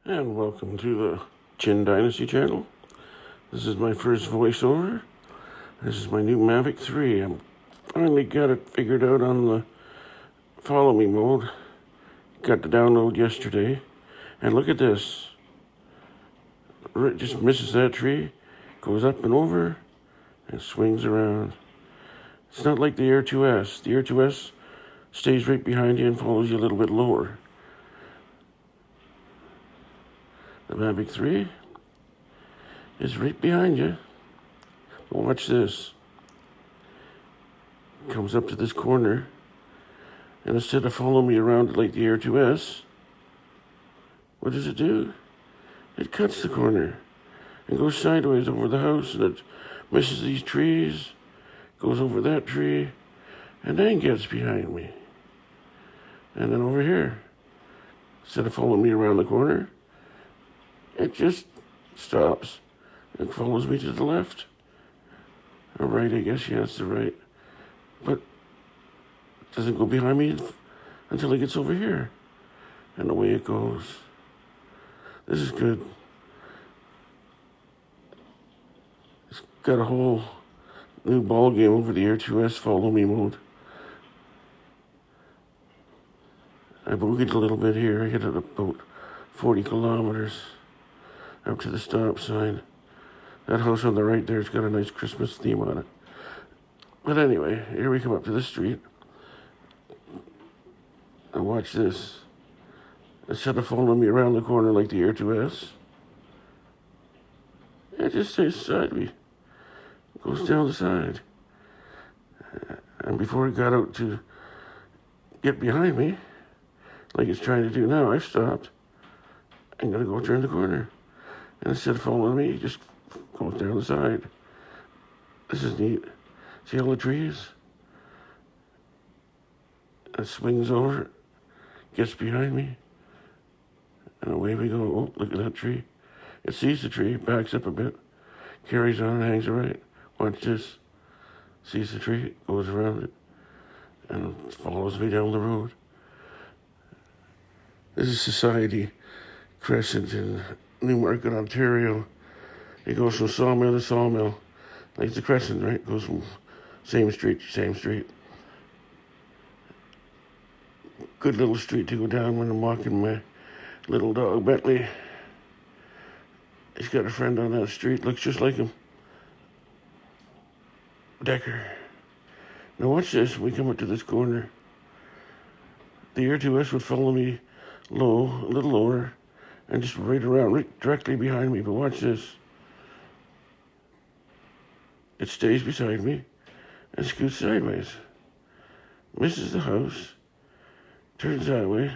And welcome to the Chin Dynasty channel. This is my first voiceover. This is my new Mavic 3. I finally got it figured out on the follow me mode. Got the download yesterday. And look at this. It just misses that tree, goes up and over, and swings around. It's not like the Air 2S. The Air 2S stays right behind you and follows you a little bit lower. The Mavic 3 is right behind you. Watch this. Comes up to this corner, and instead of following me around like the Air 2S, what does it do? It cuts the corner and goes sideways over the house, and it misses these trees, goes over that tree, and then gets behind me. And then over here, instead of following me around the corner, it just stops and follows me to the left. Or right, I guess. Yeah, it's the right. But it doesn't go behind me until it gets over here. And away it goes. This is good. It's got a whole new ball game over the Air 2S follow me mode. I boogied a little bit here. I hit it about 40 kilometers. Up to the stop sign. That house on the right there's got a nice Christmas theme on it. But anyway, here we come up to the street. And watch this. Instead of following me around the corner like the Air 2S, it just stays beside me. Goes down the side. And before it got out to get behind me, like it's trying to do now, I stopped. I'm gonna go turn the corner. And instead of following me, he just goes down the side. This is neat. See all the trees? It swings over, gets behind me, and away we go. Oh, look at that tree. It sees the tree, backs up a bit, carries on, and hangs right. Watch this. Sees the tree, goes around it, and follows me down the road. This is Society Crescent in Newmarket, Ontario. It goes from sawmill to sawmill. Like the Crescent, right? It goes from same street to same street. Good little street to go down when I'm walking my little dog, Bentley. He's got a friend on that street, looks just like him. Decker. Now watch this, we come up to this corner. The Air 2S would follow me low, a little lower, and just right around, right directly behind me. But watch this. It stays beside me and scoots sideways. Misses the house, turns that way,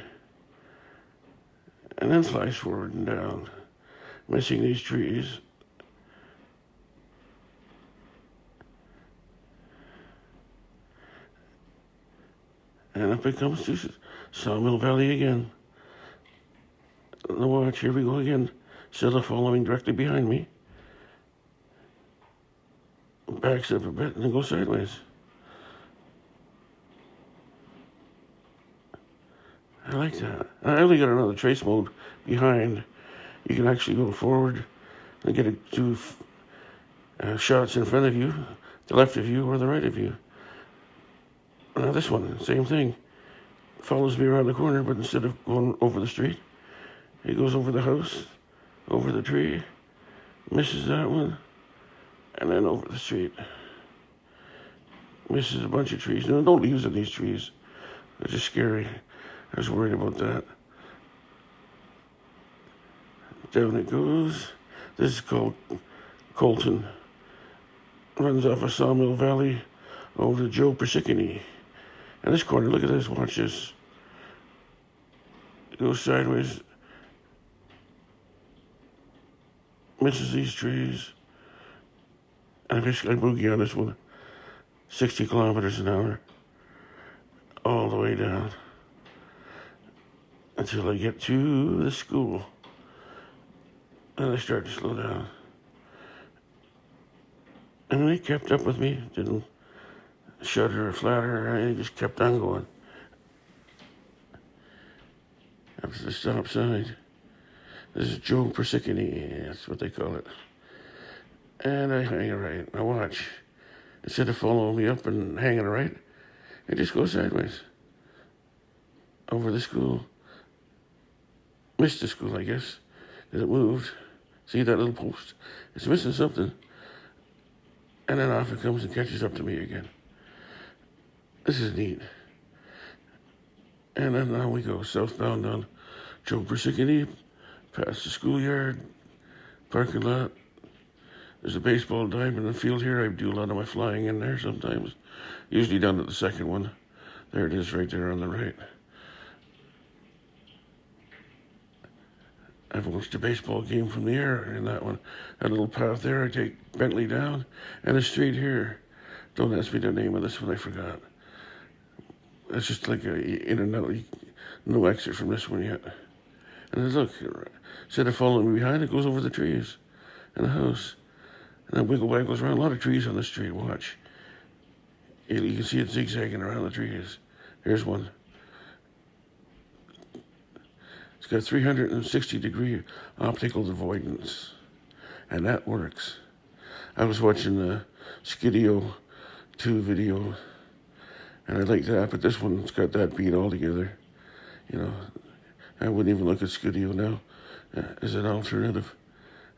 and then flies forward and down, missing these trees. And up it comes to Sawmill Valley again. Now watch, here we go again. Instead of following directly behind me, backs up a bit and then goes sideways. I like that. I only got another trace mode behind. You can actually go forward and get two shots in front of you, the left of you or the right of you. Now this one, same thing. Follows me around the corner, but instead of going over the street, he goes over the house, over the tree, misses that one, and then over the street. Misses a bunch of trees. No leaves on these trees. They're just scary. I was worried about that. Down it goes. This is called Colton. Runs off of Sawmill Valley over to Joe Persiccone. And this corner, look at this, watch this. It goes sideways. Misses these trees. And I boogie on this one. 60 kilometers an hour. All the way down. Until I get to the school. And I start to slow down. And they kept up with me. Didn't shudder or flatter. I just kept on going. Up to the stop sign. This is Joe Persicany, that's what they call it. And I hang it right. Now watch. Instead of following me up and hanging it right, it just goes sideways. Over the school. Missed the school, I guess. Because it moved. See that little post? It's missing something. And then off it comes and catches up to me again. This is neat. And then now we go southbound on Joe Persicany, past the schoolyard, parking lot. There's a baseball diamond in the field here. I do a lot of my flying in there sometimes. Usually down at the second one. There it is right there on the right. I've watched a baseball game from the air in that one. That little path there, I take Bentley down, and a street here. Don't ask me the name of this one, I forgot. It's just like in and out, no exit from this one yet. And then look, instead of following me behind, it goes over the trees and the house. And then wiggle waggles around. A lot of trees on the street, watch. You can see it zigzagging around the trees. Here's one. It's got 360-degree optical avoidance, and that works. I was watching the Skidio 2 video, and I like that, but this one's got that beat altogether. You know, I wouldn't even look at Skidio now as an alternative.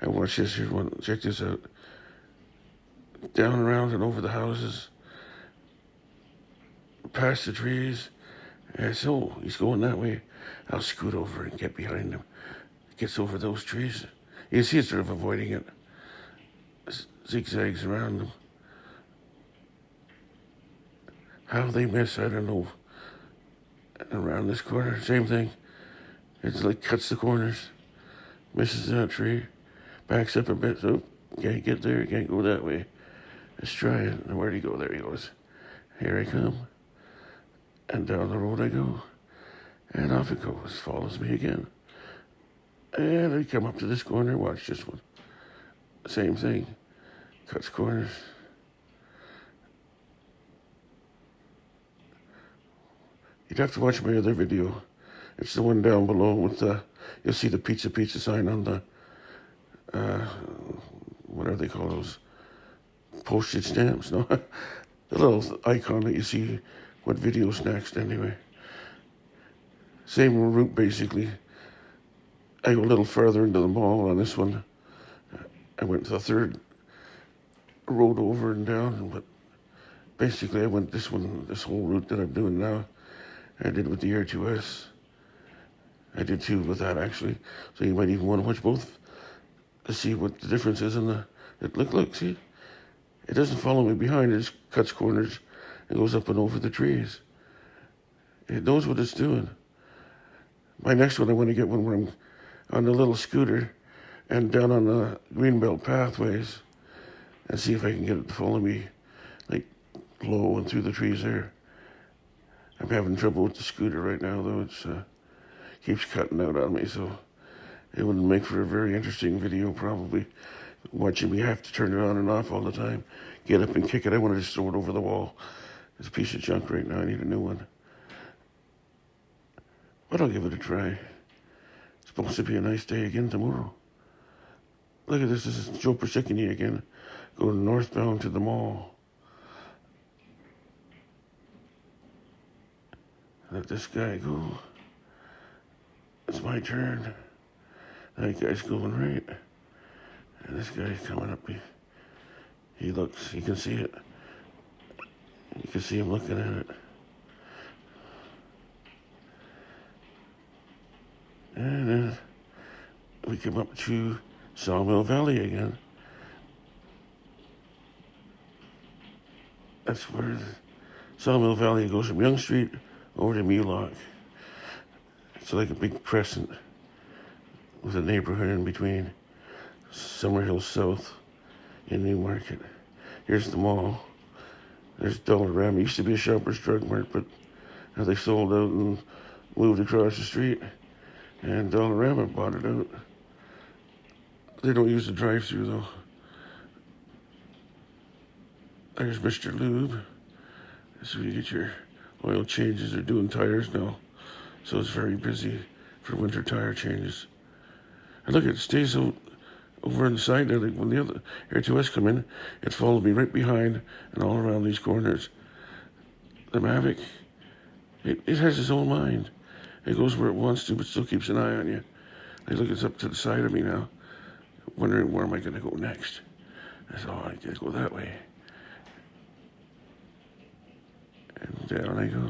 I watch this here one. Check this out. Down around and over the houses, past the trees. And so he's going that way. I'll scoot over and get behind him. Gets over those trees. You see it's sort of avoiding it. Zigzags around them. How they miss, I don't know. Around this corner, same thing. It's like cuts the corners. Misses that tree. Backs up a bit. So can't get there. Can't go that way. Let's try it. And where'd he go? There he goes. Here I come. And down the road I go. And off it goes. Follows me again. And I come up to this corner. Watch this one. Same thing. Cuts corners. You'd have to watch my other video. It's the one down below with the, you'll see the pizza sign on the, whatever they call those, postage stamps, no? The little icon that you see what video's next anyway. Same route basically. I go a little further into the mall on this one. I went to the third road over and down, but basically I went this whole route that I'm doing now. I did with the Air 2S. I did two with that actually. So you might even want to watch both to see what the difference is in the, look, see? It doesn't follow me behind, it just cuts corners and goes up and over the trees. It knows what it's doing. My next one, I want to get one where I'm on the little scooter and down on the greenbelt pathways and see if I can get it to follow me like low and through the trees there. I'm having trouble with the scooter right now though. It's keeps cutting out on me, so it wouldn't make for a very interesting video probably. Watching me have to turn it on and off all the time. Get up and kick it. I want to just throw it over the wall. It's a piece of junk right now. I need a new one. But I'll give it a try. It's supposed to be a nice day again tomorrow. Look at this. This is Joe Persicany again. Going northbound to the mall. Let this guy go. It's my turn. That guy's going right. And this guy's coming up. He looks, you can see it. You can see him looking at it. And then we come up to Sawmill Valley again. That's where Sawmill Valley goes from Yonge Street over to Mulock. It's like a big crescent with a neighborhood in between. Summerhill South in Newmarket. Here's the mall. There's Dollarama. It used to be a Shoppers Drug Mart, but now they sold out and moved across the street. And Dollarama bought it out. They don't use the drive-thru though. There's Mr. Lube. So you get your oil changes. They're doing tires now. So it's very busy for winter tire changes. And look, it stays over on the side there. Like when the other Air 2S come in, it followed me right behind and all around these corners. The Mavic, it has its own mind. It goes where it wants to, but still keeps an eye on you. Like, look, it's up to the side of me now, wondering where am I going to go next. I thought, oh, I got to go that way. And down I go.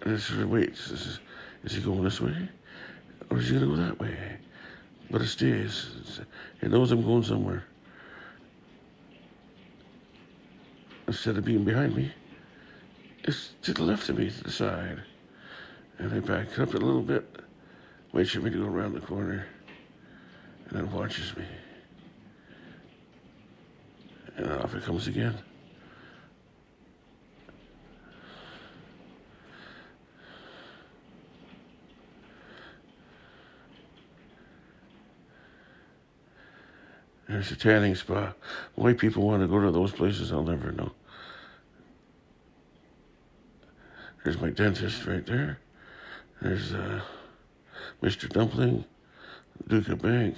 And I sort of wait, is he going this way? Or is he going to go that way? But it stays. It knows I'm going somewhere. Instead of being behind me, it's to the left of me, to the side. And I back up a little bit, waits for me to go around the corner, and then watches me. And off it comes again. There's a tanning spa. Why people want to go to those places, I'll never know. There's my dentist right there. There's Mr. Dumpling, Duca Bank,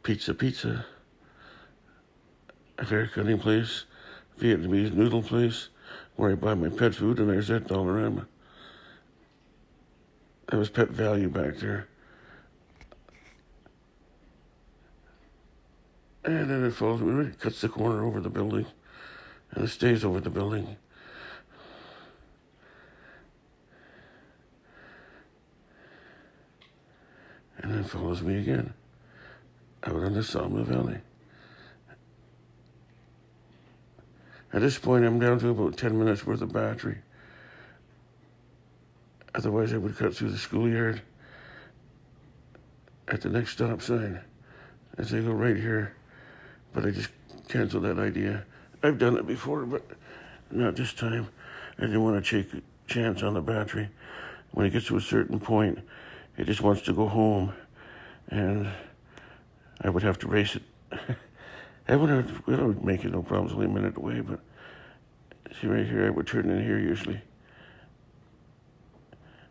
Pizza, a hair cutting place, Vietnamese noodle place, where I buy my pet food, and there's that Dollarama. That was Pet Value back there. And then it follows me, it cuts the corner over the building, and it stays over the building. And then follows me again, out on the Sawmill Valley. At this point, I'm down to about 10 minutes worth of battery. Otherwise, I would cut through the schoolyard at the next stop sign as I go right here. But I just canceled that idea. I've done it before, but not this time. I didn't want to take a chance on the battery. When it gets to a certain point, it just wants to go home, and I would have to race it. It would make it no problem, it's only a minute away, but see right here, I would turn in here usually.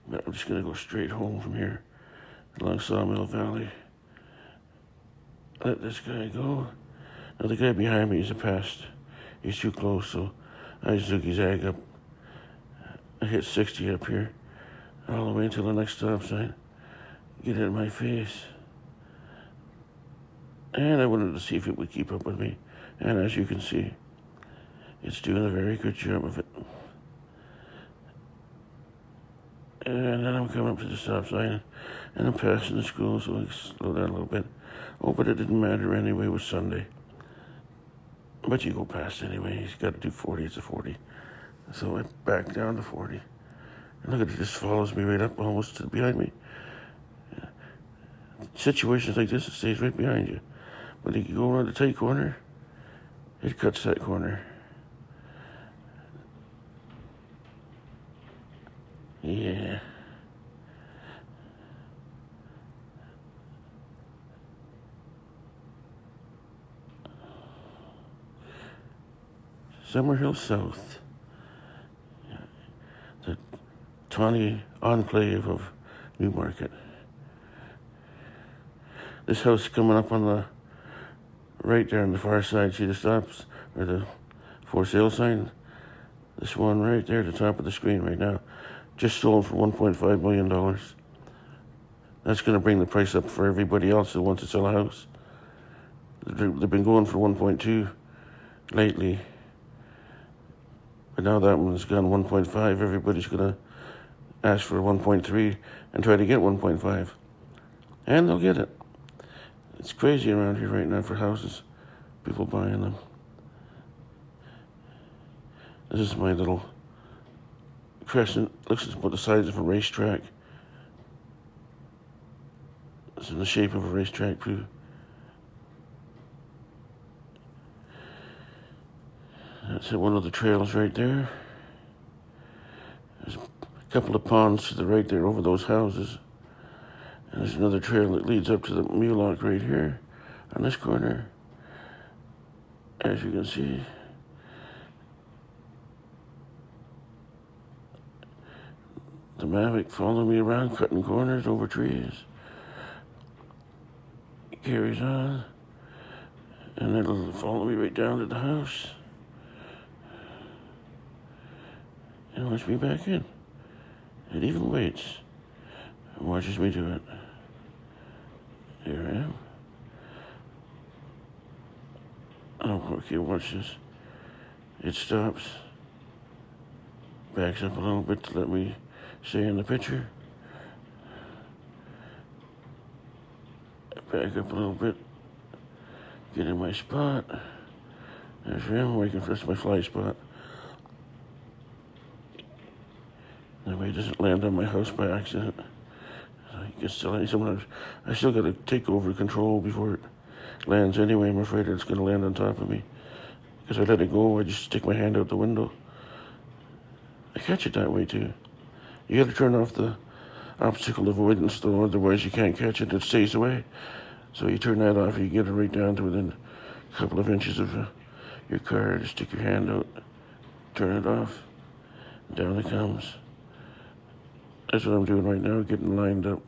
But I'm just going to go straight home from here, along Sawmill Valley. Let this guy go. Now the guy behind me is a pest. He's too close, so I zigzag up. I hit 60 up here, all the way until the next stop sign. Get in my face. And I wanted to see if it would keep up with me. And as you can see, it's doing a very good job of it. And then I'm coming up to the stop sign, and I'm passing the school, so I slow down a little bit. Oh, but it didn't matter anyway, it was Sunday. But you go past anyway, he's got to do 40, it's a 40. So I back down to 40. And look at it, just follows me right up almost to behind me. Situations like this, it stays right behind you. But if you go around the tight corner, it cuts that corner. Yeah. Summerhill South. The tawny enclave of Newmarket. This house coming up on the right there on the far side, see the stops, or the for sale sign? This one right there at the top of the screen right now, just sold for $1.5 million. That's going to bring the price up for everybody else that wants to sell a house. They've been going for 1.2 lately, but now that one's gone 1.5. Everybody's going to ask for 1.3 and try to get 1.5, and they'll get it. It's crazy around here right now for houses, people buying them. This is my little crescent. Looks about the size of a racetrack. It's in the shape of a racetrack too. That's one of the trails right there. There's a couple of ponds to the right there over those houses. And there's another trail that leads up to the Mulock right here on this corner. As you can see. the Mavic follow me around, cutting corners over trees. It carries on, and it'll follow me right down to the house. And lets me back in. It even waits and watches me do it. Here I am. Oh, okay, watch this. It stops, backs up a little bit to let me stay in the picture. Back up a little bit, get in my spot. There's him, waiting for my fly spot. That way it doesn't land on my house by accident. Sometimes I still got to take over control before it lands anyway. I'm afraid it's going to land on top of me. Because I let it go, I just stick my hand out the window. I catch it that way too. You got to turn off the obstacle avoidance though, otherwise you can't catch it, it stays away. So you turn that off, you get it right down to within a couple of inches of your car. Just stick your hand out, turn it off, down it comes. That's what I'm doing right now, getting lined up.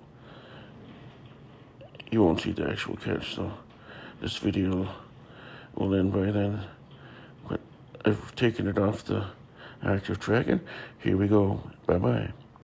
You won't see the actual catch, so this video will end by then. But I've taken it off the active tracking. Here we go. Bye-bye.